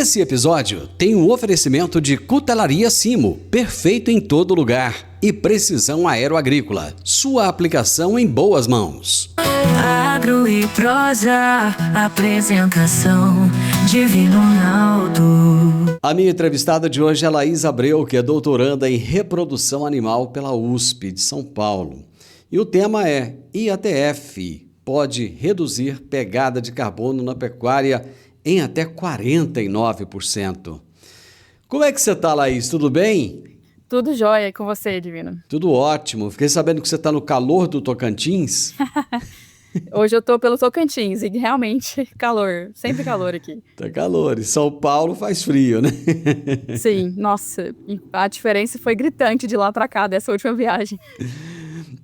Esse episódio tem um oferecimento de Cutelaria Simo, perfeito em todo lugar, e Precisão Aeroagrícola, sua aplicação em boas mãos. Agro e prosa, apresentação Divino Ronaldo. A minha entrevistada de hoje é Laís Abreu, que é doutoranda em reprodução animal pela USP de São Paulo. E o tema é IATF pode reduzir pegada de carbono na pecuária em até 49%. Como é que você está, Laís? Tudo bem? Tudo jóia, e com você, Divino? Tudo ótimo. Fiquei sabendo que você está no calor do Tocantins. Hoje eu tô pelo Tocantins e realmente calor, sempre calor aqui. Tá calor, e São Paulo faz frio, né? Sim, nossa, a diferença foi gritante de lá para cá, dessa última viagem.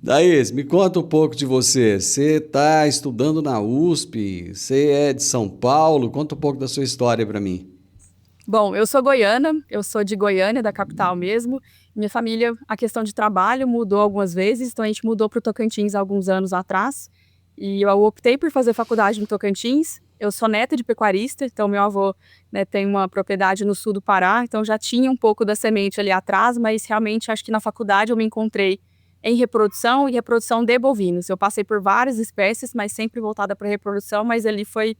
Laís, me conta um pouco de você. Você está estudando na USP, você é de São Paulo, conta um pouco da sua história para mim. Bom, eu sou goiana, eu sou de Goiânia, da capital mesmo. Minha família, a questão de trabalho mudou algumas vezes, então a gente mudou para o Tocantins há alguns anos atrás. E eu optei por fazer faculdade no Tocantins. Eu sou neta de pecuarista, então meu avô, né, tem uma propriedade no sul do Pará, então já tinha um pouco da semente ali atrás, mas realmente acho que na faculdade eu me encontrei em reprodução e reprodução de bovinos. Eu passei por várias espécies, mas sempre voltada para reprodução, mas ali foi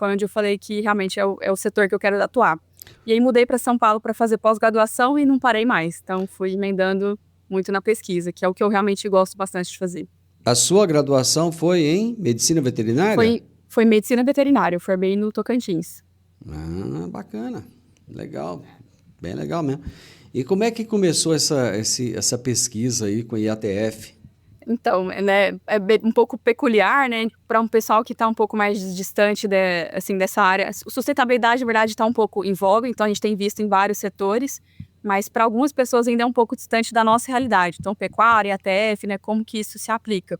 onde eu falei que realmente é o setor que eu quero atuar. E aí mudei para São Paulo para fazer pós-graduação e não parei mais. Então fui emendando muito na pesquisa, que é o que eu realmente gosto bastante de fazer. A sua graduação foi em medicina veterinária? Foi medicina veterinária, eu formei no Tocantins. Ah, bacana. Legal. Bem legal mesmo. E como é que começou essa pesquisa aí com o IATF? Então, né, é um pouco peculiar, né, para um pessoal que está um pouco mais distante dessa área. Sustentabilidade, na verdade, está um pouco em voga, então a gente tem visto em vários setores, mas para algumas pessoas ainda é um pouco distante da nossa realidade. Então, pecuária, IATF, né, como que isso se aplica.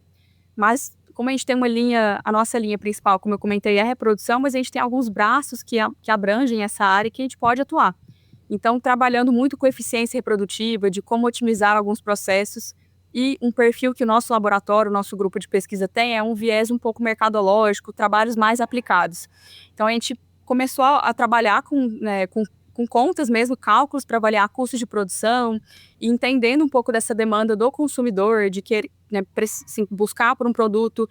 Mas, como a gente tem a nossa linha principal, como eu comentei, é a reprodução, mas a gente tem alguns braços que abrangem essa área que a gente pode atuar. Então, trabalhando muito com eficiência reprodutiva, de como otimizar alguns processos, e um perfil que o nosso laboratório, o nosso grupo de pesquisa tem é um viés um pouco mercadológico, trabalhos mais aplicados. Então, a gente começou a trabalhar com contas mesmo, cálculos para avaliar custos de produção, e entendendo um pouco dessa demanda do consumidor, de querer, né, buscar por um produto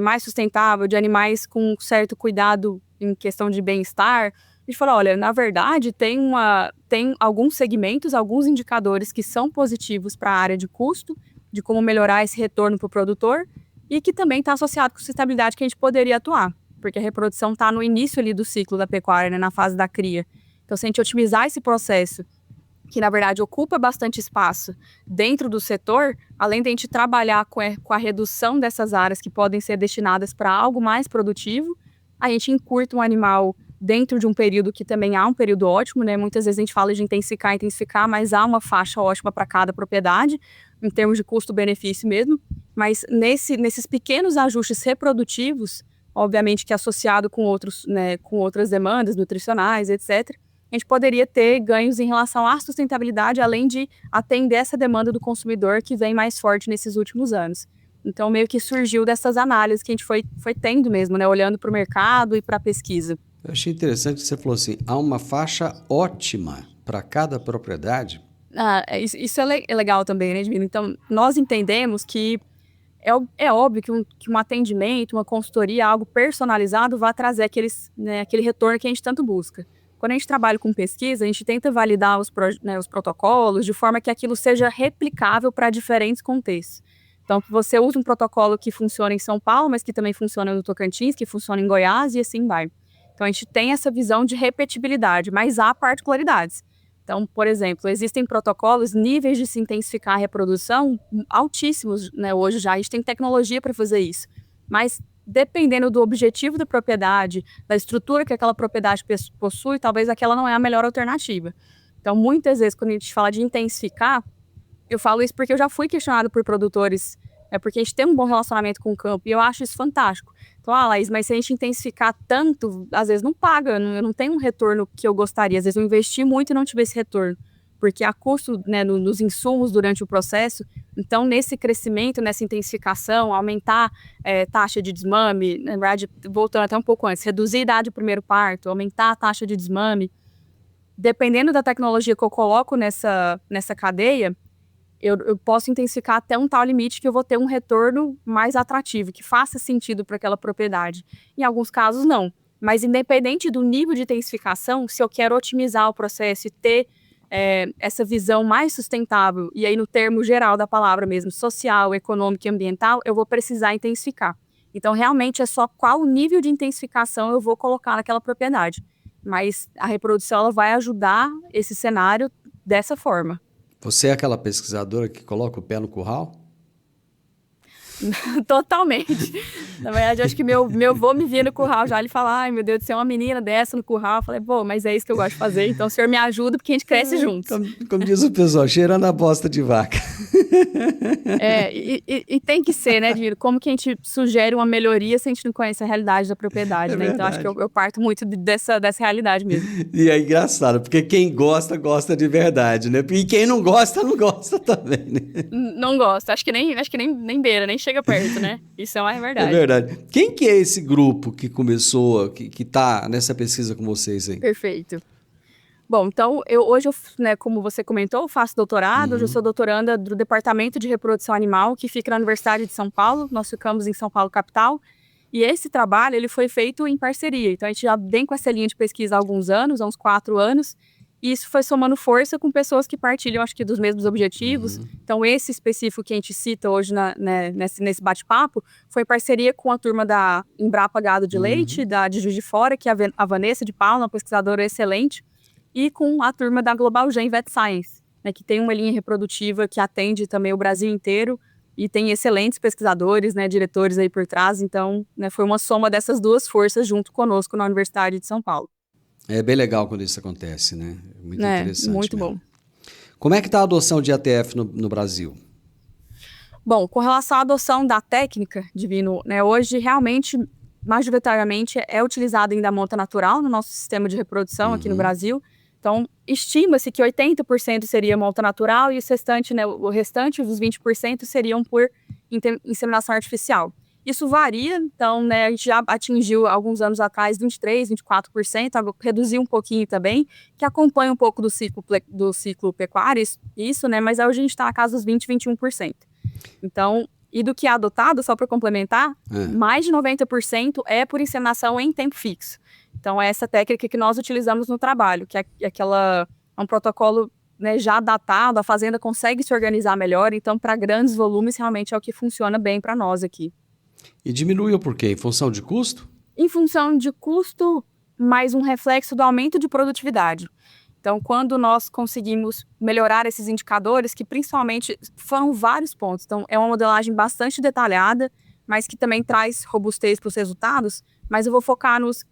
mais sustentável, de animais com certo cuidado em questão de bem-estar. A gente falou, olha, na verdade, tem alguns segmentos, alguns indicadores que são positivos para a área de custo, de como melhorar esse retorno para o produtor, e que também está associado com sustentabilidade que a gente poderia atuar, porque a reprodução está no início ali do ciclo da pecuária, né, na fase da cria. Então, se a gente otimizar esse processo, que na verdade ocupa bastante espaço dentro do setor, além de a gente trabalhar com a redução dessas áreas que podem ser destinadas para algo mais produtivo, a gente encurta um animal dentro de um período que também há um período ótimo, né? Muitas vezes a gente fala de intensificar, mas há uma faixa ótima para cada propriedade, em termos de custo-benefício mesmo. Mas nesses pequenos ajustes reprodutivos, obviamente que associado com outras demandas nutricionais, etc., a gente poderia ter ganhos em relação à sustentabilidade, além de atender essa demanda do consumidor que vem mais forte nesses últimos anos. Então, meio que surgiu dessas análises que a gente foi tendo mesmo, né? Olhando para o mercado e para a pesquisa. Eu achei interessante que você falou assim, há uma faixa ótima para cada propriedade. Isso é legal também, né, Divino? Então, nós entendemos que é óbvio que um atendimento, uma consultoria, algo personalizado vai trazer aquele retorno que a gente tanto busca. Quando a gente trabalha com pesquisa, a gente tenta validar os protocolos de forma que aquilo seja replicável para diferentes contextos. Então, você usa um protocolo que funciona em São Paulo, mas que também funciona no Tocantins, que funciona em Goiás e assim vai. Então, a gente tem essa visão de repetibilidade, mas há particularidades. Então, por exemplo, existem protocolos, níveis de se intensificar a reprodução altíssimos, né? Hoje já a gente tem tecnologia para fazer isso. Mas, dependendo do objetivo da propriedade, da estrutura que aquela propriedade possui, talvez aquela não é a melhor alternativa. Então, muitas vezes, quando a gente fala de intensificar, eu falo isso porque eu já fui questionado por produtores, porque a gente tem um bom relacionamento com o campo, e eu acho isso fantástico. Então, Laís, mas se a gente intensificar tanto, às vezes não paga, eu não tenho um retorno que eu gostaria. Às vezes eu investi muito e não tive esse retorno, porque há custo, né, nos insumos durante o processo. Então, nesse crescimento, nessa intensificação, aumentar taxa de desmame, na verdade, voltando até um pouco antes, reduzir a idade do primeiro parto, aumentar a taxa de desmame, dependendo da tecnologia que eu coloco nessa cadeia, eu posso intensificar até um tal limite que eu vou ter um retorno mais atrativo, que faça sentido para aquela propriedade. Em alguns casos, não. Mas independente do nível de intensificação, se eu quero otimizar o processo e ter essa visão mais sustentável, e aí no termo geral da palavra mesmo, social, econômico e ambiental, eu vou precisar intensificar. Então, realmente, é só qual nível de intensificação eu vou colocar naquela propriedade. Mas a reprodução ela vai ajudar esse cenário dessa forma. Você é aquela pesquisadora que coloca o pé no curral? Totalmente. Na verdade, eu acho que meu avô me via no curral já, ele fala, ai meu Deus do céu, uma menina dessa no curral. Eu falei, pô, mas é isso que eu gosto de fazer, então o senhor me ajuda porque a gente cresce juntos. Como diz o pessoal, cheirando a bosta de vaca. E tem que ser, né, Divino? Como que a gente sugere uma melhoria se a gente não conhece a realidade da propriedade, né? Então acho que eu parto muito dessa realidade mesmo. E é engraçado, porque quem gosta, gosta de verdade, né? E quem não gosta, não gosta também, né? Não gosta, acho que nem beira, nem chega perto, né? Isso é uma verdade. É verdade. Quem que é esse grupo que começou, que tá nessa pesquisa com vocês aí? Perfeito. Bom, então, hoje, né, como você comentou, eu faço doutorado, hoje eu sou doutoranda do Departamento de Reprodução Animal, que fica na Universidade de São Paulo, nós ficamos em São Paulo, capital, e esse trabalho, ele foi feito em parceria, então a gente já vem com essa linha de pesquisa há alguns anos, há uns 4 anos, e isso foi somando força com pessoas que partilham, acho que, dos mesmos objetivos. Então, esse específico que a gente cita hoje nesse bate-papo foi em parceria com a turma da Embrapa Gado de Leite, de Juiz de Fora, que é a Vanessa de Paula, uma pesquisadora excelente, e com a turma da Global Gen Vet Science, né, que tem uma linha reprodutiva que atende também o Brasil inteiro e tem excelentes pesquisadores, né, diretores aí por trás. Então, né, foi uma soma dessas duas forças junto conosco na Universidade de São Paulo. É bem legal quando isso acontece, né? Muito interessante. Muito mesmo. bom. Como é que está a adoção de IATF no Brasil? Bom, com relação à adoção da técnica, Divino, né, hoje realmente, majoritariamente, é utilizada ainda a monta natural no nosso sistema de reprodução aqui no Brasil. Então, estima-se que 80% seria monta natural e o restante, os 20%, seriam por inseminação artificial. Isso varia, então, né, a gente já atingiu, alguns anos atrás, 23%, 24%, reduziu um pouquinho também, que acompanha um pouco do ciclo pecuário, isso, né, mas hoje a gente está na casa dos 20%, 21%. Então, e do que é adotado, só para complementar, mais de 90% é por inseminação em tempo fixo. Então, é essa técnica que nós utilizamos no trabalho, que é um protocolo, né, já datado, a fazenda consegue se organizar melhor, então, para grandes volumes, realmente é o que funciona bem para nós aqui. E diminuiu por quê? Em função de custo? Em função de custo, mais um reflexo do aumento de produtividade. Então, quando nós conseguimos melhorar esses indicadores, que principalmente foram vários pontos, então é uma modelagem bastante detalhada, mas que também traz robustez para os resultados, mas eu vou focar nos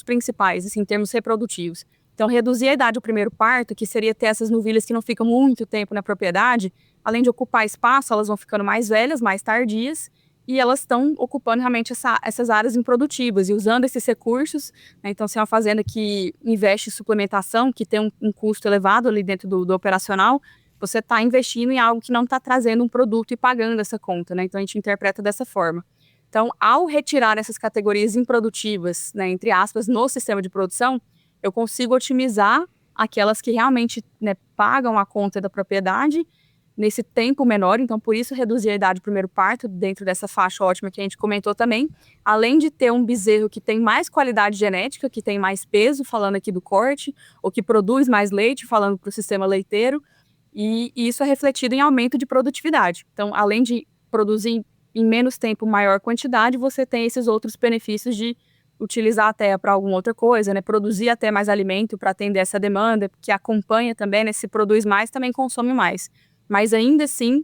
principais, assim, em termos reprodutivos. Então, reduzir a idade do primeiro parto, que seria ter essas novilhas que não ficam muito tempo na propriedade, além de ocupar espaço, elas vão ficando mais velhas, mais tardias, e elas estão ocupando realmente essas áreas improdutivas e usando esses recursos, né? Então, se é uma fazenda que investe em suplementação, que tem um custo elevado ali dentro do operacional, você está investindo em algo que não está trazendo um produto e pagando essa conta, né? Então, a gente interpreta dessa forma. Então, ao retirar essas categorias improdutivas, né, entre aspas, no sistema de produção, eu consigo otimizar aquelas que realmente, né, pagam a conta da propriedade nesse tempo menor, então por isso reduzir a idade do primeiro parto dentro dessa faixa ótima que a gente comentou também, além de ter um bezerro que tem mais qualidade genética, que tem mais peso, falando aqui do corte, ou que produz mais leite, falando para o sistema leiteiro, e isso é refletido em aumento de produtividade. Então, além de produzir em menos tempo maior quantidade, você tem esses outros benefícios de utilizar a terra para alguma outra coisa, né? Produzir até mais alimento para atender essa demanda, que acompanha também, né? Se produz mais, também consome mais. Mas ainda assim,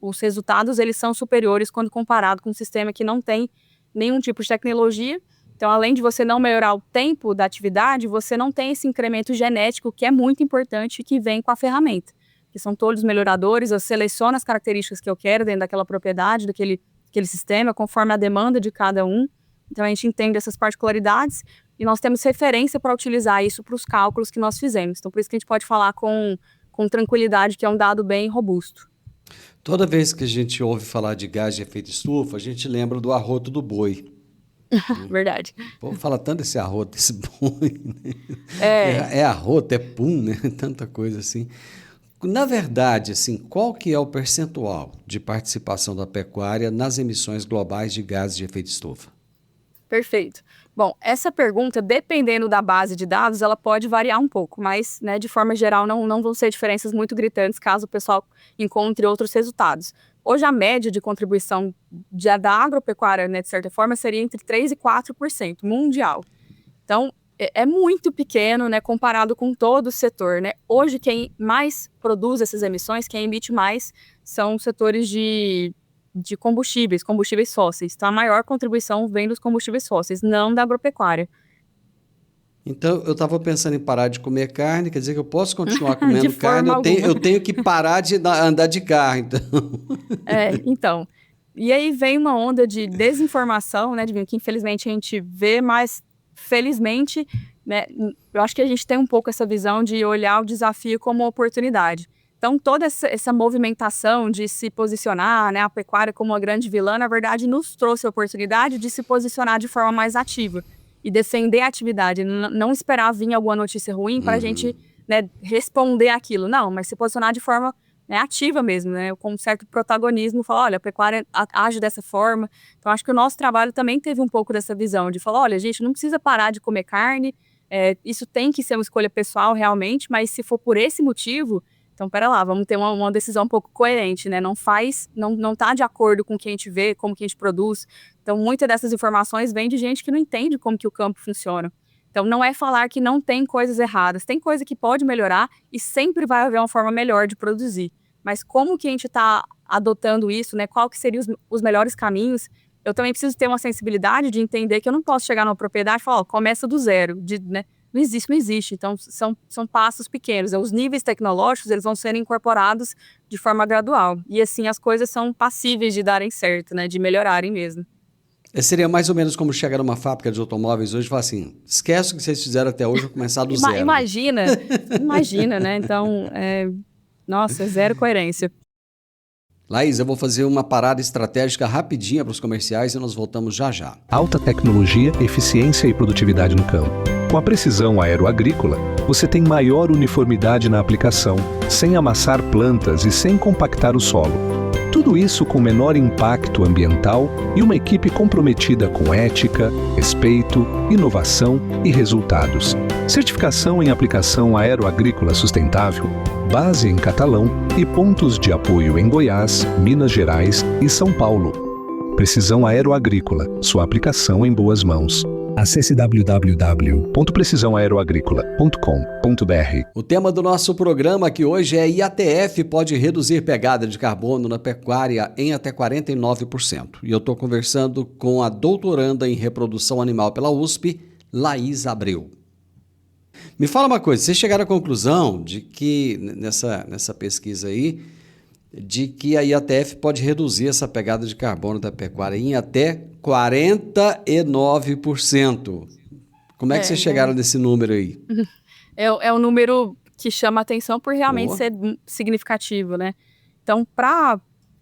os resultados eles são superiores quando comparado com um sistema que não tem nenhum tipo de tecnologia. Então, além de você não melhorar o tempo da atividade, você não tem esse incremento genético que é muito importante que vem com a ferramenta. Que são todos melhoradores, eu seleciono as características que eu quero dentro daquela propriedade, daquele sistema, conforme a demanda de cada um. Então, a gente entende essas particularidades e nós temos referência para utilizar isso para os cálculos que nós fizemos. Então, por isso que a gente pode falar com tranquilidade, que é um dado bem robusto. Toda vez que a gente ouve falar de gás de efeito estufa, a gente lembra do arroto do boi. Verdade. Pô, fala tanto desse arroto, esse boi, né? É, É arroto, é pum, né? Tanta coisa assim. Na verdade, assim, qual que é o percentual de participação da pecuária nas emissões globais de gases de efeito estufa? perfeito. Bom, essa pergunta, dependendo da base de dados, ela pode variar um pouco, mas, né, de forma geral, não vão ser diferenças muito gritantes caso o pessoal encontre outros resultados. Hoje, a média de contribuição da agropecuária, né, de certa forma, seria entre 3% e 4% mundial. Então, é muito pequeno, né, comparado com todo o setor, né? Hoje, quem mais produz essas emissões, quem emite mais, são os setores de combustíveis fósseis. Então, a maior contribuição vem dos combustíveis fósseis, não da agropecuária. Então, eu estava pensando em parar de comer carne, quer dizer que eu posso continuar De comendo carne, forma alguma. eu tenho que parar de andar de carro, então. Então. E aí vem uma onda de desinformação, né, Divino, que infelizmente a gente vê, mas felizmente, né, eu acho que a gente tem um pouco essa visão de olhar o desafio como oportunidade. Então, toda essa movimentação de se posicionar, né, a pecuária como uma grande vilã, na verdade, nos trouxe a oportunidade de se posicionar de forma mais ativa e defender a atividade, não esperar vir alguma notícia ruim para a gente, né, responder aquilo. Não, mas se posicionar de forma, né, ativa mesmo, né, com um certo protagonismo, falar, olha, a pecuária age dessa forma. Então, acho que o nosso trabalho também teve um pouco dessa visão de falar, olha, gente, não precisa parar de comer carne, isso tem que ser uma escolha pessoal realmente, mas se for por esse motivo, então, pera lá, vamos ter uma decisão um pouco coerente, né? Não tá de acordo com o que a gente vê, como que a gente produz. Então, muitas dessas informações vêm de gente que não entende como que o campo funciona. Então, não é falar que não tem coisas erradas, tem coisa que pode melhorar e sempre vai haver uma forma melhor de produzir. Mas como que a gente está adotando isso, né? Qual que seriam os melhores caminhos? Eu também preciso ter uma sensibilidade de entender que eu não posso chegar numa propriedade e falar, ó, começa do zero, né? Não existe. Então, são passos pequenos. Os níveis tecnológicos, eles vão sendo incorporados de forma gradual. E assim, as coisas são passíveis de darem certo, né? De melhorarem mesmo. Seria mais ou menos como chegar numa fábrica de automóveis hoje e falar assim, esquece o que vocês fizeram até hoje, vou começar do zero. Imagina, né? Então, nossa, zero coerência. Laís, eu vou fazer uma parada estratégica rapidinha para os comerciais e nós voltamos já já. Alta tecnologia, eficiência e produtividade no campo. Com a precisão aeroagrícola, você tem maior uniformidade na aplicação, sem amassar plantas e sem compactar o solo. Tudo isso com menor impacto ambiental e uma equipe comprometida com ética, respeito, inovação e resultados. Certificação em aplicação aeroagrícola sustentável, base em Catalão e pontos de apoio em Goiás, Minas Gerais e São Paulo. Precisão Aeroagrícola, sua aplicação em boas mãos. Acesse www.precisãoaeroagrícola.com.br. O tema do nosso programa aqui hoje é IATF pode reduzir pegada de carbono na pecuária em até 49%. E eu estou conversando com a doutoranda em reprodução animal pela USP, Laís Abreu. Me fala uma coisa, vocês chegaram à conclusão de que, nessa pesquisa aí, de que a IATF pode reduzir essa pegada de carbono da pecuária em até 49%. Como é que vocês chegaram nesse número aí? É um número que chama atenção por realmente ser significativo, né? Então, para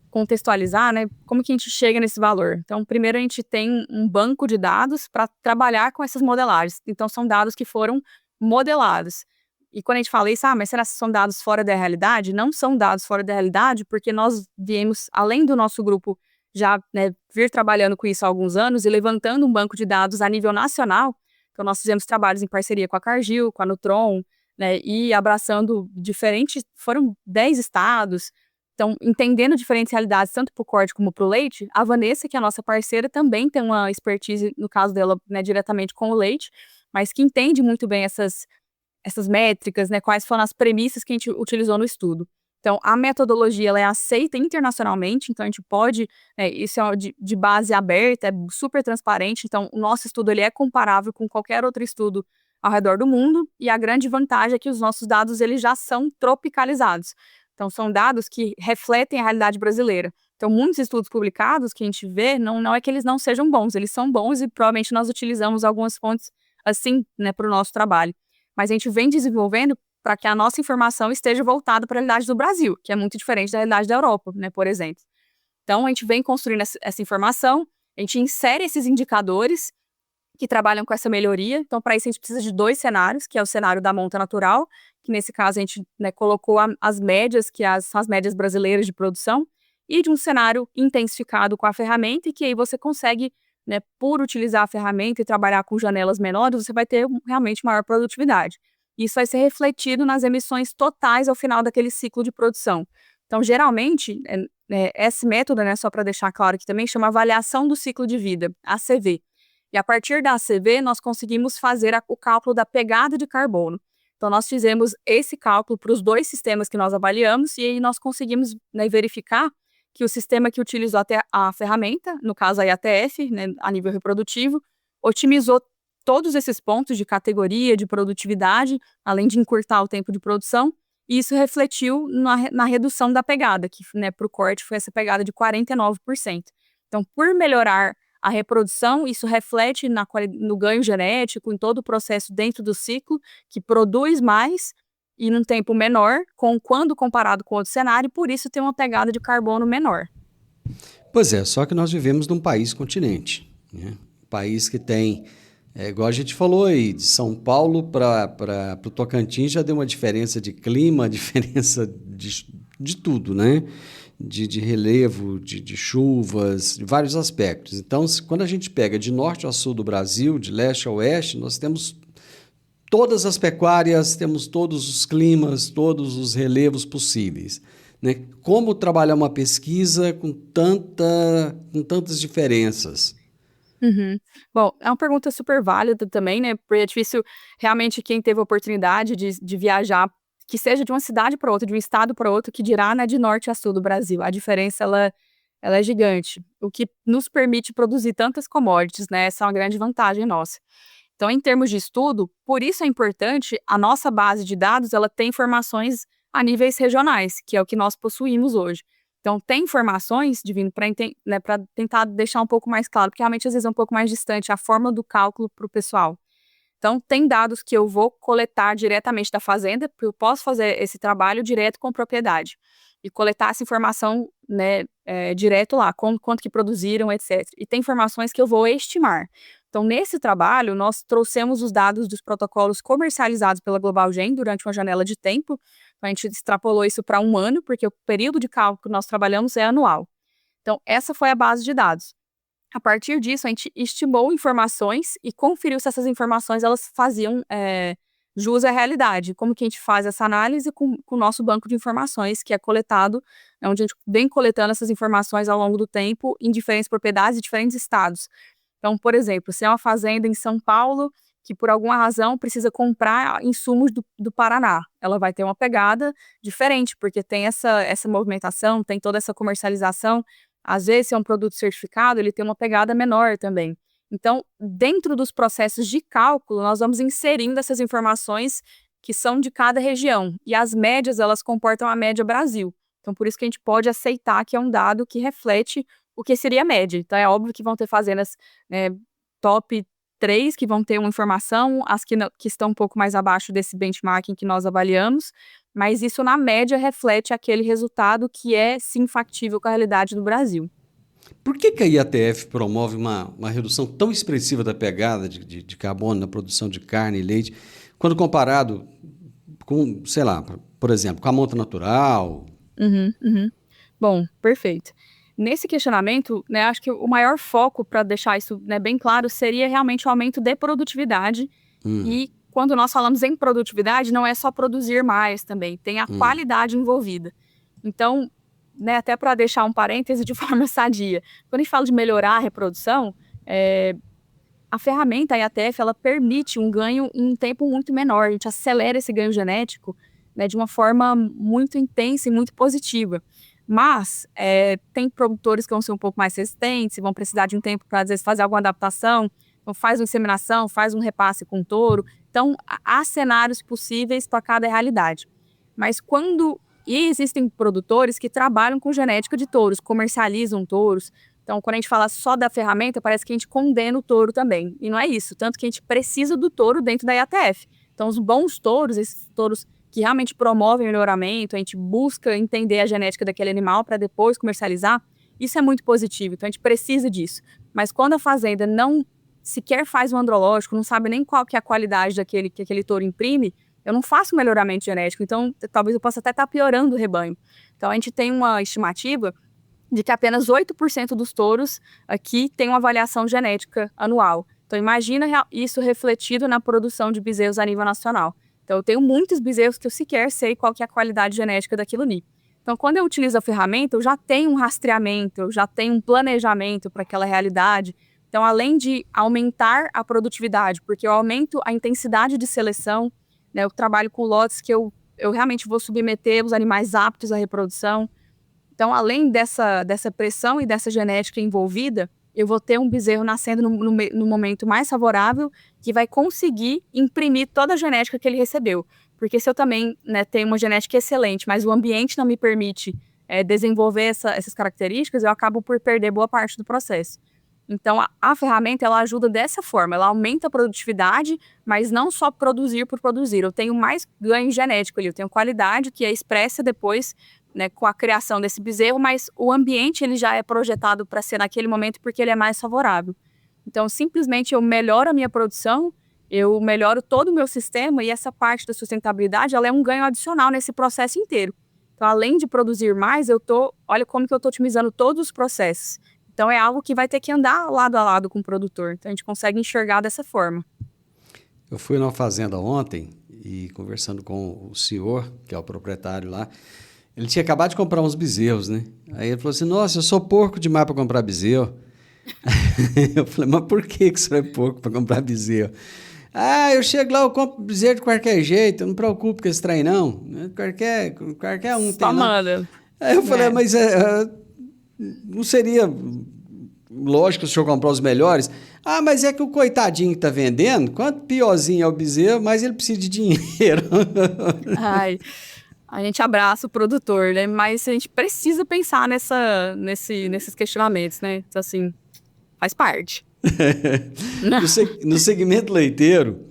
contextualizar, né, como que a gente chega nesse valor? Então, primeiro a gente tem um banco de dados para trabalhar com essas modelagens. Então, são dados que foram modelados. E quando a gente fala isso, mas será que são dados fora da realidade? Não são dados fora da realidade, porque nós viemos, além do nosso grupo já, né, vir trabalhando com isso há alguns anos e levantando um banco de dados a nível nacional. Então, nós fizemos trabalhos em parceria com a Cargill, com a Nutron, né, e abraçando foram 10 estados. Então, entendendo diferentes realidades, tanto para o corte como para o leite, a Vanessa, que é a nossa parceira, também tem uma expertise, no caso dela, né, diretamente com o leite, mas que entende muito bem essas métricas, né, quais foram as premissas que a gente utilizou no estudo. Então, a metodologia ela é aceita internacionalmente, então a gente pode, isso é de base aberta, é super transparente, então o nosso estudo ele é comparável com qualquer outro estudo ao redor do mundo, e a grande vantagem é que os nossos dados eles já são tropicalizados. Então, são dados que refletem a realidade brasileira. Então, muitos estudos publicados que a gente vê, não é que eles não sejam bons, eles são bons e provavelmente nós utilizamos algumas fontes assim, né, para o nosso trabalho. Mas a gente vem desenvolvendo para que a nossa informação esteja voltada para a realidade do Brasil, que é muito diferente da realidade da Europa, né, por exemplo. Então, a gente vem construindo essa informação, a gente insere esses indicadores que trabalham com essa melhoria. Então, para isso, a gente precisa de 2 cenários, que é o cenário da monta natural, que nesse caso a gente, né, colocou as médias, que são as médias brasileiras de produção, e de um cenário intensificado com a ferramenta, e que aí você consegue, né, por utilizar a ferramenta e trabalhar com janelas menores, você vai ter realmente maior produtividade. Isso vai ser refletido nas emissões totais ao final daquele ciclo de produção. Então, geralmente, esse método, né, só para deixar claro aqui também, chama avaliação do ciclo de vida, ACV. E a partir da ACV, nós conseguimos fazer o cálculo da pegada de carbono. Então, nós fizemos esse cálculo para os 2 sistemas que nós avaliamos, e aí nós conseguimos, né, verificar que o sistema que utilizou a ferramenta, no caso a IATF, né, a nível reprodutivo, otimizou todos esses pontos de categoria, de produtividade, além de encurtar o tempo de produção, e isso refletiu na redução da pegada, que, né, para o corte foi essa pegada de 49%. Então, por melhorar a reprodução, isso reflete no ganho genético, em todo o processo dentro do ciclo, que produz mais e num tempo menor, quando comparado com outro cenário, e por isso tem uma pegada de carbono menor. Pois é, só que nós vivemos num país continente, né? Um país que tem, igual a gente falou aí, de São Paulo para o Tocantins já deu uma diferença de clima, diferença de tudo, né? De relevo, de chuvas, de vários aspectos. Então, quando a gente pega de norte a sul do Brasil, de leste a oeste, nós temos todas as pecuárias, temos todos os climas, todos os relevos possíveis, né? Como trabalhar uma pesquisa com tantas diferenças? Uhum. Bom, é uma pergunta super válida também, né? Porque é difícil realmente quem teve a oportunidade de viajar, que seja de uma cidade para outra, de um estado para outro, que dirá, né, de norte a sul do Brasil. A diferença, ela é gigante, o que nos permite produzir tantas commodities, né? Essa é uma grande vantagem nossa. Então, em termos de estudo, por isso é importante, a nossa base de dados, ela tem informações a níveis regionais, que é o que nós possuímos hoje. Então, tem informações, Divino, para tentar deixar um pouco mais claro, porque realmente às vezes é um pouco mais distante a forma do cálculo para o pessoal. Então, tem dados que eu vou coletar diretamente da fazenda, porque eu posso fazer esse trabalho direto com propriedade e coletar essa informação, né, direto lá, quanto que produziram, etc. E tem informações que eu vou estimar. Então, nesse trabalho, nós trouxemos os dados dos protocolos comercializados pela Global Gen durante uma janela de tempo. Então, a gente extrapolou isso para 1 ano, porque o período de cálculo que nós trabalhamos é anual. Então, essa foi a base de dados. A partir disso, a gente estimou informações e conferiu se essas informações elas faziam jus à realidade. Como que a gente faz essa análise com o nosso banco de informações, que é coletado, onde a gente vem coletando essas informações ao longo do tempo em diferentes propriedades e diferentes estados. Então, por exemplo, se é uma fazenda em São Paulo, que por alguma razão precisa comprar insumos do Paraná, ela vai ter uma pegada diferente, porque tem essa movimentação, tem toda essa comercialização. Às vezes, se é um produto certificado, ele tem uma pegada menor também. Então, dentro dos processos de cálculo, nós vamos inserindo essas informações que são de cada região. E as médias, elas comportam a média Brasil. Então, por isso que a gente pode aceitar que é um dado que reflete o que seria a média. Então, é óbvio que vão ter fazendas top 3 que vão ter uma informação, as que estão um pouco mais abaixo desse benchmarking que nós avaliamos, mas isso, na média, reflete aquele resultado que é, sim, factível com a realidade do Brasil. Por que a IATF promove uma redução tão expressiva da pegada de carbono na produção de carne e leite, quando comparado com, sei lá, por exemplo, com a monta natural? Bom, perfeito. Nesse questionamento, né, acho que o maior foco, para deixar isso, né, bem claro, seria realmente o aumento de produtividade. E quando nós falamos em produtividade, não é só produzir mais também, tem a qualidade envolvida. Então, né, até para deixar um parêntese de forma sadia, quando a gente fala de melhorar a reprodução, a ferramenta, a IATF, ela permite um ganho em um tempo muito menor, a gente acelera esse ganho genético, né, de uma forma muito intensa e muito positiva. Mas tem produtores que vão ser um pouco mais resistentes, vão precisar de um tempo para, às vezes, fazer alguma adaptação, então faz uma inseminação, faz um repasse com touro. Então, há cenários possíveis para cada realidade. Mas E existem produtores que trabalham com genética de touros, comercializam touros. Então, quando a gente fala só da ferramenta, parece que a gente condena o touro também. E não é isso, tanto que a gente precisa do touro dentro da IATF. Então, os bons touros, esses touros que realmente promovem o melhoramento, a gente busca entender a genética daquele animal para depois comercializar, isso é muito positivo, então a gente precisa disso. Mas quando a fazenda não sequer faz um andrológico, não sabe nem qual que é a qualidade que aquele touro imprime, eu não faço melhoramento genético, então talvez eu possa até estar piorando o rebanho. Então a gente tem uma estimativa de que apenas 8% dos touros aqui tem uma avaliação genética anual. Então imagina isso refletido na produção de bezerros a nível nacional. Então eu tenho muitos bezerros que eu sequer sei qual que é a qualidade genética daquilo ali. Então quando eu utilizo a ferramenta, eu já tenho um rastreamento, eu já tenho um planejamento para aquela realidade. Então além de aumentar a produtividade, porque eu aumento a intensidade de seleção, né, eu trabalho com lotes que eu realmente vou submeter os animais aptos à reprodução. Então, além dessa pressão e dessa genética envolvida, eu vou ter um bezerro nascendo no momento mais favorável que vai conseguir imprimir toda a genética que ele recebeu. Porque se eu também, né, tenho uma genética excelente, mas o ambiente não me permite desenvolver essas características, eu acabo por perder boa parte do processo. Então, a ferramenta, ela ajuda dessa forma, ela aumenta a produtividade, mas não só produzir por produzir. Eu tenho mais ganho genético ali, eu tenho qualidade que é expressa depois, né, com a criação desse bezerro, mas o ambiente ele já é projetado para ser naquele momento porque ele é mais favorável. Então, simplesmente eu melhoro a minha produção, eu melhoro todo o meu sistema e essa parte da sustentabilidade, ela é um ganho adicional nesse processo inteiro. Então, além de produzir mais, olha como que eu estou otimizando todos os processos. Então, é algo que vai ter que andar lado a lado com o produtor. Então, a gente consegue enxergar dessa forma. Eu fui numa fazenda ontem e conversando com o senhor, que é o proprietário lá, ele tinha acabado de comprar uns bezerros, né? Aí ele falou assim, nossa, eu sou porco demais para comprar bezerro. Eu falei, mas por que você é porco para comprar bezerro? Ah, eu chego lá, eu compro bezerro de qualquer jeito, eu não me preocupo com esse trem, não. Qualquer um tem lá. Manda. Aí eu falei, mas não seria lógico se o senhor comprar os melhores? Ah, mas é que o coitadinho que tá vendendo, quanto piorzinho é o bezerro, mais ele precisa de dinheiro. Ai, a gente abraça o produtor, né? Mas a gente precisa pensar nesses questionamentos, né? Então, assim, faz parte. No segmento leiteiro,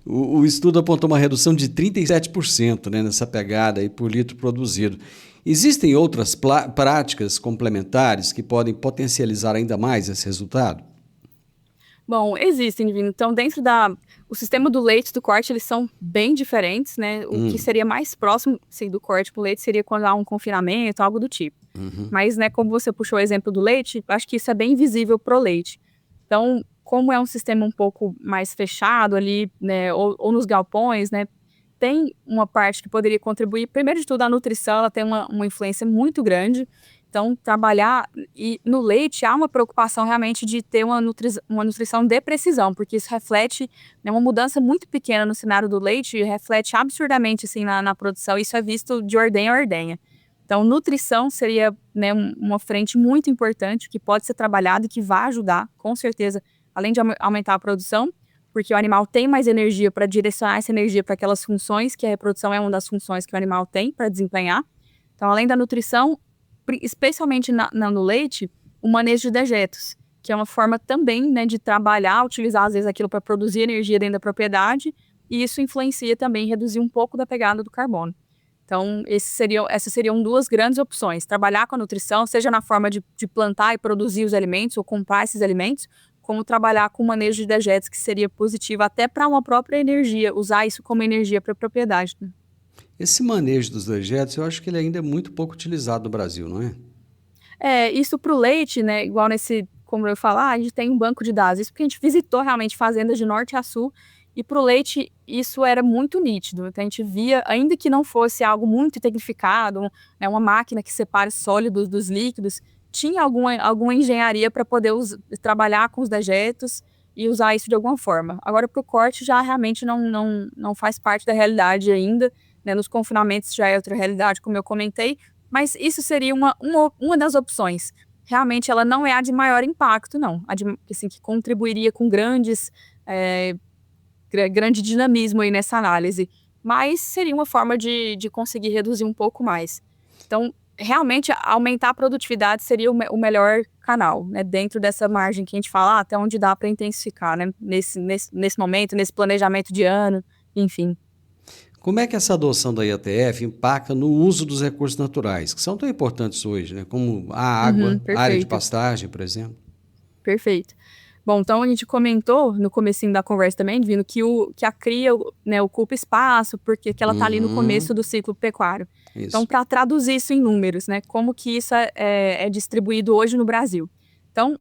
o estudo apontou uma redução de 37%, né, nessa pegada aí por litro produzido. Existem outras práticas complementares que podem potencializar ainda mais esse resultado? Bom, existem, Divino. Então, dentro o sistema do leite e do corte, eles são bem diferentes, né? O que seria mais próximo, sim, do corte para o leite seria quando há um confinamento, algo do tipo. Mas, né, como você puxou o exemplo do leite, acho que isso é bem visível pro leite. Então, como é um sistema um pouco mais fechado ali, né, ou nos galpões, né, tem uma parte que poderia contribuir. Primeiro de tudo, a nutrição, ela tem uma influência muito grande. Então, trabalhar e no leite há uma preocupação realmente de ter uma nutrição de precisão, porque isso reflete, né, uma mudança muito pequena no cenário do leite, reflete absurdamente assim, na produção, isso é visto de ordenha a ordenha. Então, nutrição seria, né, uma frente muito importante que pode ser trabalhada e que vai ajudar, com certeza, além de aumentar a produção, porque o animal tem mais energia para direcionar essa energia para aquelas funções, que a reprodução é uma das funções que o animal tem para desempenhar. Então, além da nutrição, especialmente no leite, o manejo de dejetos, que é uma forma também, né, de trabalhar, utilizar às vezes aquilo para produzir energia dentro da propriedade, e isso influencia também em reduzir um pouco da pegada do carbono. Então, essas seriam duas grandes opções, trabalhar com a nutrição, seja na forma de plantar e produzir os alimentos, ou comprar esses alimentos, como trabalhar com o manejo de dejetos, que seria positivo até para uma própria energia, usar isso como energia para a propriedade, né? Esse manejo dos dejetos, eu acho que ele ainda é muito pouco utilizado no Brasil, não é? Isso para o leite, né, igual como eu falar, a gente tem um banco de dados, isso porque a gente visitou realmente fazendas de norte a sul, e para o leite isso era muito nítido, então a gente via, ainda que não fosse algo muito tecnificado, né, uma máquina que separe sólidos dos líquidos, tinha alguma engenharia para poder trabalhar com os dejetos e usar isso de alguma forma. Agora, para o corte já realmente não faz parte da realidade ainda, né, nos confinamentos já é outra realidade, como eu comentei, mas isso seria uma das opções. Realmente ela não é a de maior impacto, não. A de, assim, que contribuiria com grande dinamismo aí nessa análise. Mas seria uma forma de conseguir reduzir um pouco mais. Então, realmente, aumentar a produtividade seria o melhor canal, né? Dentro dessa margem que a gente fala, até onde dá para intensificar, né? Nesse momento, nesse planejamento de ano, enfim. Como é que essa adoção da IATF impacta no uso dos recursos naturais, que são tão importantes hoje, né? Como a água, a área de pastagem, por exemplo? Perfeito. Bom, então a gente comentou no comecinho da conversa também, Divino, que a cria, né, ocupa espaço, porque que ela está ali no começo do ciclo pecuário. Isso. Então, para traduzir isso em números, né, como que isso é distribuído hoje no Brasil. Então,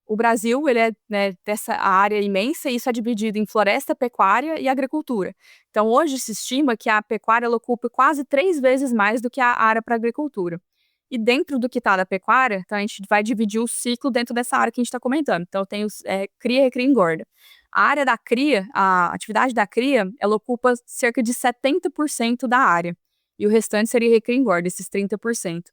o Brasil, ele é, né, dessa área imensa, e isso é dividido em floresta, pecuária e agricultura. Então, hoje se estima que a pecuária ela ocupa quase 3 vezes mais do que a área para agricultura. E dentro do que está da pecuária, então a gente vai dividir o ciclo dentro dessa área que a gente está comentando. Então, tem cria, recria e engorda. A área da cria, a atividade da cria, ela ocupa cerca de 70% da área. E o restante seria recria e engorda, esses 30%.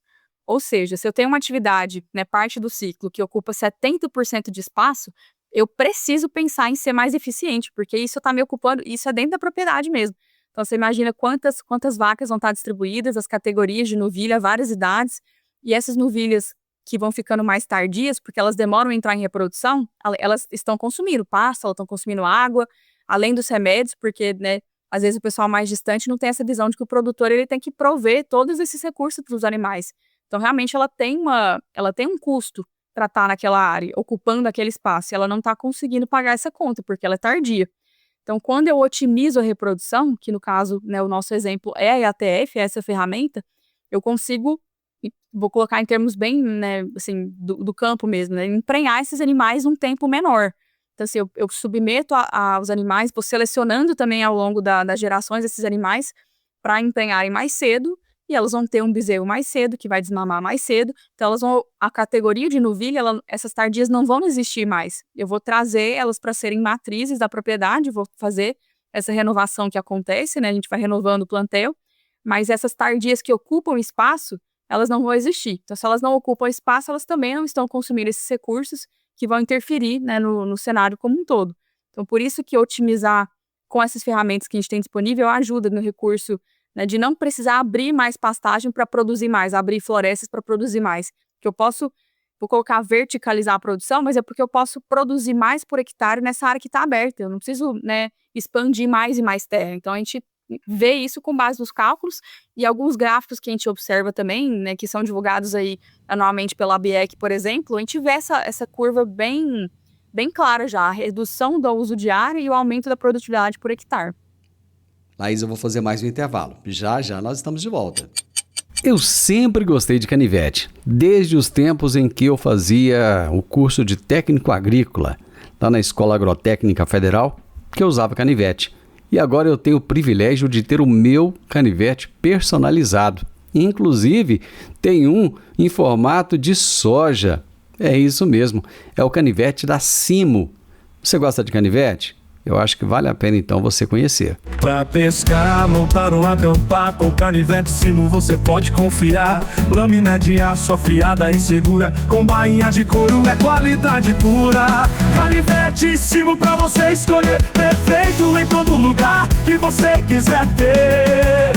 Ou seja, se eu tenho uma atividade, né, parte do ciclo, que ocupa 70% de espaço, eu preciso pensar em ser mais eficiente, porque isso está me ocupando, isso é dentro da propriedade mesmo. Então, você imagina quantas vacas vão estar distribuídas, as categorias de novilha, várias idades, e essas novilhas que vão ficando mais tardias, porque elas demoram a entrar em reprodução, elas estão consumindo pasto, elas estão consumindo água, além dos remédios, porque, né, às vezes o pessoal mais distante não tem essa visão de que o produtor ele tem que prover todos esses recursos para os animais. Então, realmente, ela tem um custo para estar naquela área, ocupando aquele espaço, e ela não está conseguindo pagar essa conta, porque ela é tardia. Então, quando eu otimizo a reprodução, que no caso, né, o nosso exemplo é a IATF, é essa ferramenta, eu consigo, vou colocar em termos bem, né, assim, do campo mesmo, né, emprenhar esses animais num tempo menor. Então, assim, eu submeto aos animais, vou selecionando também ao longo das gerações esses animais para emprenharem mais cedo, e elas vão ter um bezerro mais cedo, que vai desmamar mais cedo. Então, a categoria de novilha, essas tardias não vão existir mais. Eu vou trazer elas para serem matrizes da propriedade, vou fazer essa renovação que acontece, né? A gente vai renovando o plantel, mas essas tardias que ocupam espaço, elas não vão existir. Então, se elas não ocupam espaço, elas também não estão consumindo esses recursos que vão interferir, né, no cenário como um todo. Então, por isso que otimizar com essas ferramentas que a gente tem disponível ajuda no recurso, né, de não precisar abrir mais pastagem para produzir mais, abrir florestas para produzir mais. Que eu vou colocar verticalizar a produção, mas é porque eu posso produzir mais por hectare nessa área que está aberta. Eu não preciso, né, expandir mais e mais terra. Então, a gente vê isso com base nos cálculos e alguns gráficos que a gente observa também, né, que são divulgados aí anualmente pela ABEC, por exemplo, a gente vê essa curva bem clara já, a redução do uso de área e o aumento da produtividade por hectare. Laís, eu vou fazer mais um intervalo. Já nós estamos de volta. Eu sempre gostei de canivete, desde os tempos em que eu fazia o curso de técnico agrícola, lá na Escola Agrotécnica Federal, que eu usava canivete. E agora eu tenho o privilégio de ter o meu canivete personalizado. Inclusive, tem um em formato de soja. É isso mesmo, é o canivete da Simo. Você gosta de canivete? Eu acho que vale a pena então você conhecer. Pra pescar, montar ou acampar, com canivete Simo você pode confiar. Lâmina de aço afiada e segura, com bainha de couro é qualidade pura. Canivete Simo pra você escolher, perfeito em todo lugar que você quiser ter.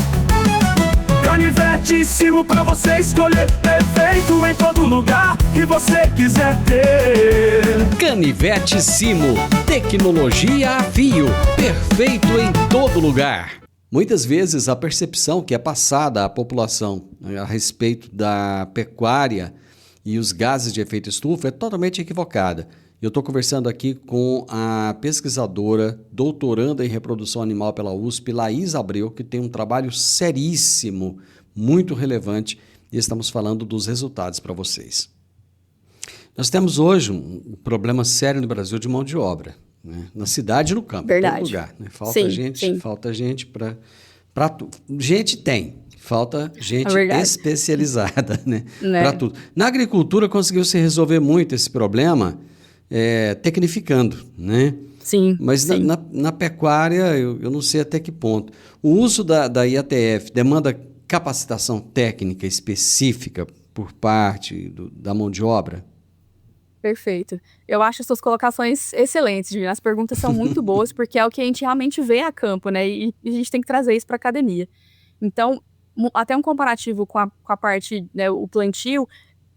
Canivete Simo pra você escolher, perfeito em todo lugar que você quiser ter. Canivete Simo, tecnologia a fio, perfeito em todo lugar. Muitas vezes a percepção que é passada à população, né, a respeito da pecuária e os gases de efeito estufa é totalmente equivocada. Eu estou conversando aqui com a pesquisadora, doutoranda em reprodução animal pela USP, Laís Abreu, que tem um trabalho seríssimo, muito relevante, e estamos falando dos resultados para vocês. Nós temos hoje um problema sério no Brasil de mão de obra, né? Na cidade e no campo, em todo lugar. Né? Falta gente para tudo. Gente tem, falta gente especializada, né? Para tudo. Na agricultura conseguiu se resolver muito esse problema, tecnificando, né? Sim. Mas sim. Na pecuária, eu não sei até que ponto. O uso da IATF demanda capacitação técnica específica por parte da mão de obra? Perfeito. Eu acho as suas colocações excelentes, Juliana. As perguntas são muito boas, porque é o que a gente realmente vê a campo, né? E a gente tem que trazer isso para a academia. Então, até um comparativo com a parte, né, o plantio,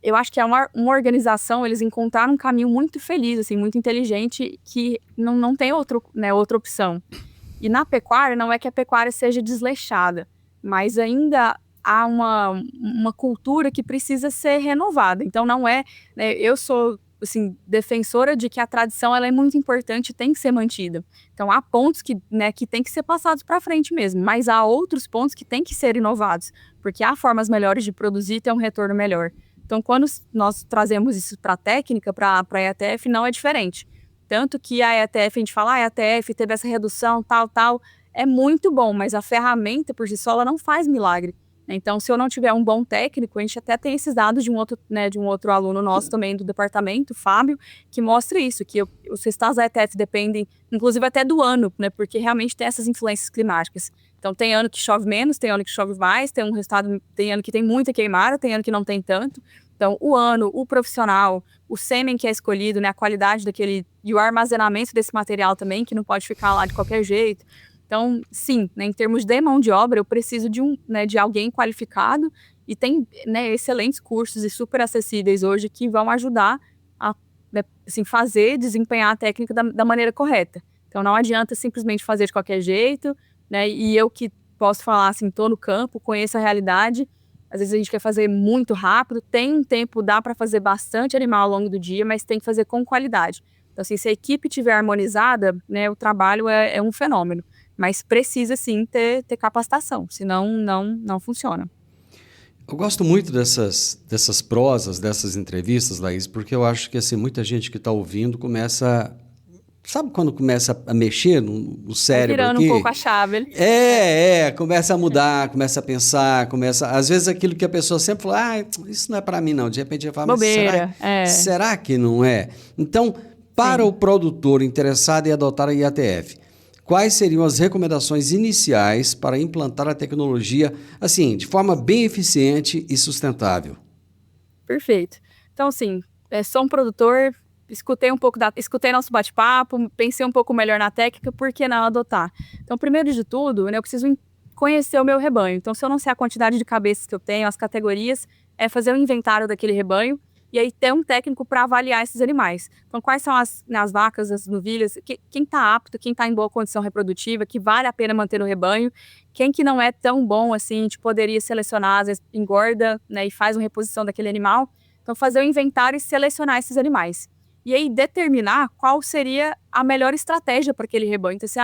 eu acho que é uma organização, eles encontraram um caminho muito feliz, assim, muito inteligente, que não tem outra opção. E na pecuária, não é que a pecuária seja desleixada, mas ainda há uma cultura que precisa ser renovada. Então, não é, né, eu sou assim, defensora de que a tradição ela é muito importante e tem que ser mantida. Então, há pontos que, né, que tem que ser passados para frente mesmo, mas há outros pontos que têm que ser inovados, porque há formas melhores de produzir e ter um retorno melhor. Então, quando nós trazemos isso para a técnica, para a EATF, não é diferente. Tanto que a EATF, a gente fala, a EATF teve essa redução, tal, é muito bom, mas a ferramenta por si só, ela não faz milagre. Então, se eu não tiver um bom técnico, a gente até tem esses dados de um outro aluno nosso também do departamento, Fábio, que mostra isso, que os resultados da ETF dependem, inclusive até do ano, né, porque realmente tem essas influências climáticas. Então, tem ano que chove menos, tem ano que chove mais, tem ano que tem muita queimada, tem ano que não tem tanto. Então, o ano, o profissional, o sêmen que é escolhido, né, a qualidade daquele, e o armazenamento desse material também, que não pode ficar lá de qualquer jeito. Então, sim, né, em termos de mão de obra, eu preciso de alguém qualificado e tem, né, excelentes cursos e super acessíveis hoje que vão ajudar a, né, assim, desempenhar a técnica da maneira correta. Então, não adianta simplesmente fazer de qualquer jeito, né, e eu que posso falar assim, estou no campo, conheço a realidade, às vezes a gente quer fazer muito rápido, tem um tempo, dá para fazer bastante animal ao longo do dia, mas tem que fazer com qualidade. Então, assim, se a equipe estiver harmonizada, né, o trabalho é um fenômeno. Mas precisa, sim, ter capacitação, senão não funciona. Eu gosto muito dessas prosas, dessas entrevistas, Laís, porque eu acho que assim, muita gente que está ouvindo começa... Sabe quando começa a mexer no cérebro virando aqui? Um pouco a chave. Começa a mudar, começa a pensar, às vezes aquilo que a pessoa sempre fala, isso não é para mim não, de repente ela fala, bobeira, mas será que não é? Então, para o produtor interessado em adotar a IATF, quais seriam as recomendações iniciais para implantar a tecnologia, assim, de forma bem eficiente e sustentável? Perfeito. Então, assim, sou um produtor, escutei nosso bate-papo, pensei um pouco melhor na técnica, por que não adotar? Então, primeiro de tudo, né, eu preciso conhecer o meu rebanho. Então, se eu não sei a quantidade de cabeças que eu tenho, as categorias, é fazer um inventário daquele rebanho, e aí ter um técnico para avaliar esses animais. Então, quais são as vacas, as novilhas, quem está apto, quem está em boa condição reprodutiva, que vale a pena manter no rebanho, quem que não é tão bom assim, a gente poderia selecionar, às vezes engorda, né, e faz uma reposição daquele animal. Então, fazer o inventário e selecionar esses animais. E aí, determinar qual seria a melhor estratégia para aquele rebanho. Então, assim,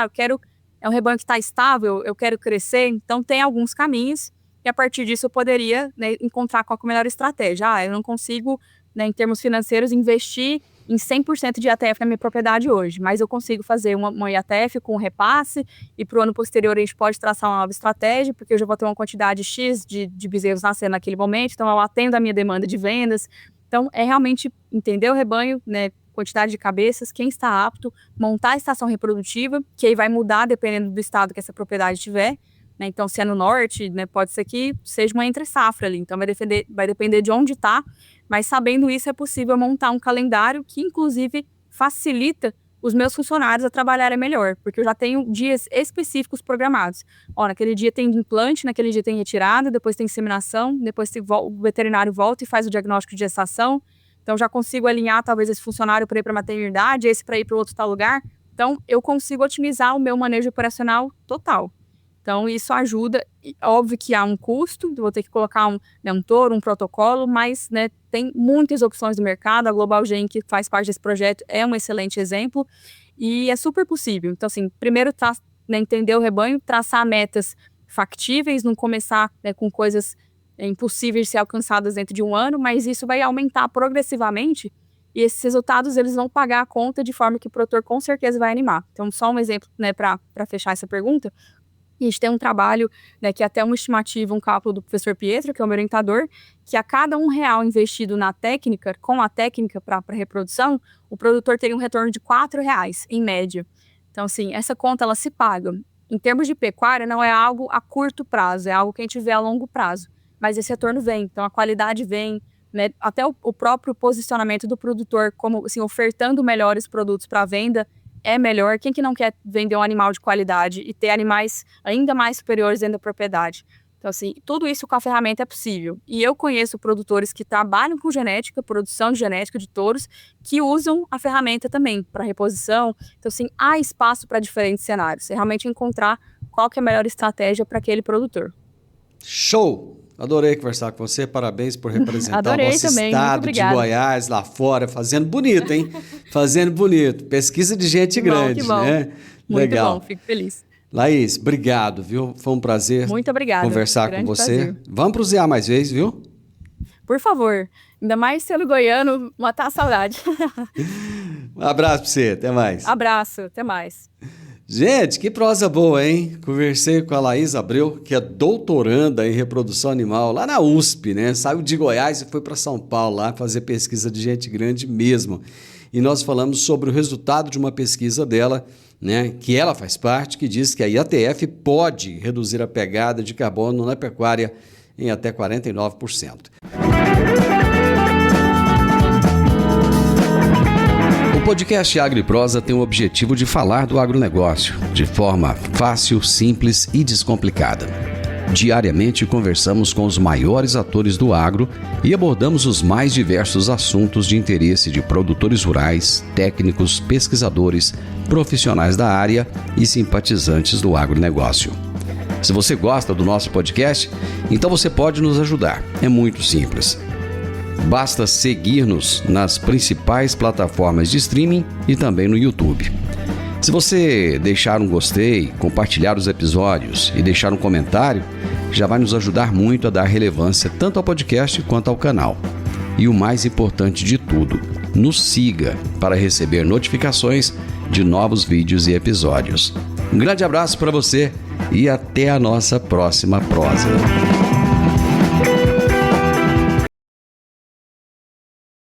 é um rebanho que está estável, eu quero crescer, então tem alguns caminhos, e a partir disso eu poderia, né, encontrar qual é a melhor estratégia. Eu não consigo, né, em termos financeiros, investir em 100% de IATF na minha propriedade hoje, mas eu consigo fazer uma IATF com um repasse, e para o ano posterior a gente pode traçar uma nova estratégia, porque eu já vou ter uma quantidade X de bezerros nascendo naquele momento, então eu atendo a minha demanda de vendas. Então, é realmente entender o rebanho, né, quantidade de cabeças, quem está apto, montar a estação reprodutiva, que aí vai mudar dependendo do estado que essa propriedade tiver. Então, se é no norte, né, pode ser que seja uma entre-safra ali. Então, vai depender de onde está, mas sabendo isso, é possível montar um calendário que, inclusive, facilita os meus funcionários a trabalharem melhor, porque eu já tenho dias específicos programados. Naquele dia tem implante, naquele dia tem retirada, depois tem inseminação, depois o veterinário volta e faz o diagnóstico de gestação. Então, já consigo alinhar, talvez, esse funcionário para ir para a maternidade, esse para ir para outro tal lugar. Então, eu consigo otimizar o meu manejo operacional total. Então, isso ajuda. Óbvio que há um custo, vou ter que colocar um touro, um protocolo, mas, né, tem muitas opções no mercado. A Global Gen, que faz parte desse projeto, é um excelente exemplo e é super possível. Então, assim, primeiro, né, entender o rebanho, traçar metas factíveis, não começar, né, com coisas impossíveis de ser alcançadas dentro de um ano, mas isso vai aumentar progressivamente e esses resultados eles vão pagar a conta de forma que o produtor com certeza vai animar. Então, só um exemplo, né, para fechar essa pergunta. A gente tem um trabalho, né, que é até uma estimativa, um cálculo do professor Pietro, que é o meu orientador, que a cada R$1 investido na técnica, com a técnica para reprodução, o produtor teria um retorno de R$4, em média. Então, assim, essa conta, ela se paga. Em termos de pecuária, não é algo a curto prazo, é algo que a gente vê a longo prazo. Mas esse retorno vem, então a qualidade vem, né, até o próprio posicionamento do produtor, como assim, ofertando melhores produtos para venda, é melhor. Quem que não quer vender um animal de qualidade e ter animais ainda mais superiores dentro da propriedade? Então, assim, tudo isso com a ferramenta é possível. E eu conheço produtores que trabalham com genética, produção de genética de touros, que usam a ferramenta também para reposição. Então, assim, há espaço para diferentes cenários. É realmente encontrar qual que é a melhor estratégia para aquele produtor. Show! Adorei conversar com você, parabéns por representar Adorei o nosso também, estado de Goiás lá fora, fazendo bonito, hein? Fazendo bonito. Pesquisa de gente grande, que bom. né? Muito Legal. bom, fico feliz. Laís, obrigado, viu? Foi um prazer Muito obrigada. conversar com você. Prazer. Vamos prosear mais vezes, viu? Por favor, ainda mais selo goiano, matar a saudade. Um abraço pra você, até mais. Abraço, até mais. Gente, que prosa boa, hein? Conversei com a Laís Abreu, que é doutoranda em reprodução animal lá na USP, né? Saiu de Goiás e foi para São Paulo lá fazer pesquisa de gente grande mesmo. E nós falamos sobre o resultado de uma pesquisa dela, né? Que ela faz parte, que diz que a IATF pode reduzir a pegada de carbono na pecuária em até 49%. O podcast Agro e Prosa tem o objetivo de falar do agronegócio de forma fácil, simples e descomplicada. Diariamente conversamos com os maiores atores do agro e abordamos os mais diversos assuntos de interesse de produtores rurais, técnicos, pesquisadores, profissionais da área e simpatizantes do agronegócio. Se você gosta do nosso podcast, então você pode nos ajudar. É muito simples. Basta seguir-nos nas principais plataformas de streaming e também no YouTube. Se você deixar um gostei, compartilhar os episódios e deixar um comentário, já vai nos ajudar muito a dar relevância tanto ao podcast quanto ao canal. E o mais importante de tudo, nos siga para receber notificações de novos vídeos e episódios. Um grande abraço para você e até a nossa próxima prosa.